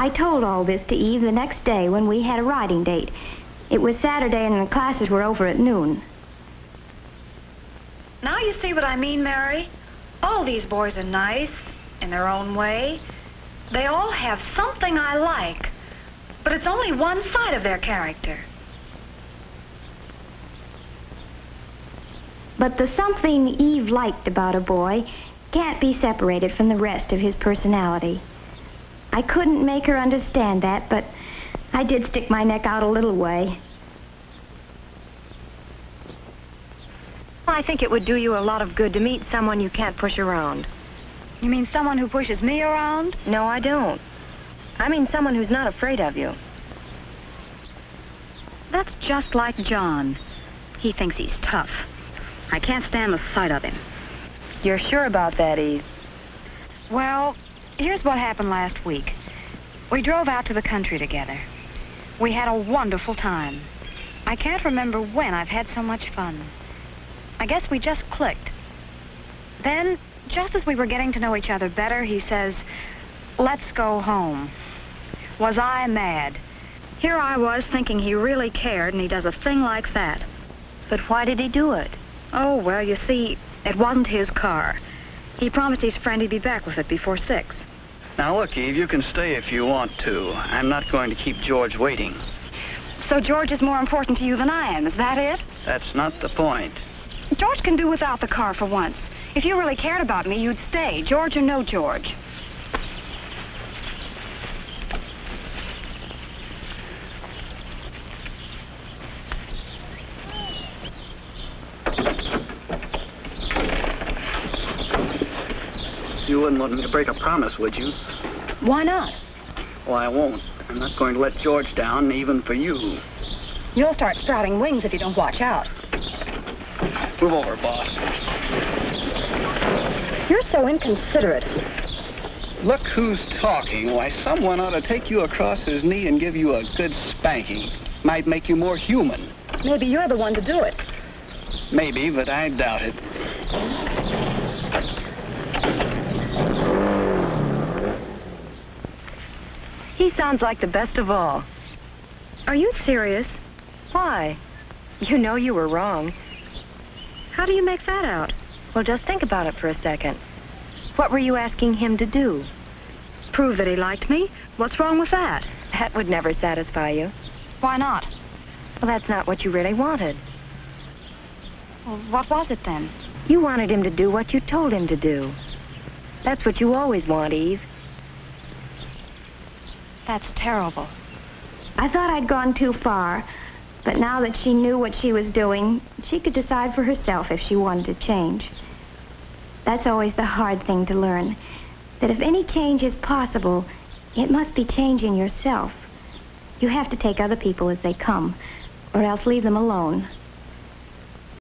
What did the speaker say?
I told all this to Eve the next day when we had a riding date. It was Saturday and the classes were over at noon. Now you see what I mean, Mary? All these boys are nice in their own way. They all have something I like, but it's only one side of their character. But the something Eve liked about a boy can't be separated from the rest of his personality. I couldn't make her understand that, but I did stick my neck out a little way. I think it would do you a lot of good to meet someone you can't push around. You mean someone who pushes me around? No, I don't. I mean someone who's not afraid of you. That's just like John. He thinks he's tough. I can't stand the sight of him. You're sure about that, Eve? Well, here's what happened last week. We drove out to the country together. We had a wonderful time. I can't remember when I've had so much fun. I guess we just clicked. Then, just as we were getting to know each other better, he says, "Let's go home." Was I mad? Here I was thinking he really cared, and he does a thing like that. But why did he do it? Oh, well, you see, it wasn't his car. He promised his friend he'd be back with it before 6. Now, look, Eve, you can stay if you want to. I'm not going to keep George waiting. So George is more important to you than I am, is that it? That's not the point. George can do without the car for once. If you really cared about me, you'd stay, George or no George. You wouldn't want me to break a promise, would you? Why not? Well, I won't. I'm not going to let George down, even for you. You'll start sprouting wings if you don't watch out. Move over, boss. You're so inconsiderate. Look who's talking. Why, someone ought to take you across his knee and give you a good spanking. Might make you more human. Maybe you're the one to do it. Maybe, but I doubt it. He sounds like the best of all. Are you serious? Why? You know you were wrong. How do you make that out? Well, just think about it for a second. What were you asking him to do? Prove that he liked me? What's wrong with that? That would never satisfy you. Why not? Well, that's not what you really wanted. Well, what was it then? You wanted him to do what you told him to do. That's what you always want, Eve. That's terrible. I thought I'd gone too far, but now that she knew what she was doing, she could decide for herself if she wanted to change. That's always the hard thing to learn, that if any change is possible, it must be changing yourself. You have to take other people as they come, or else leave them alone.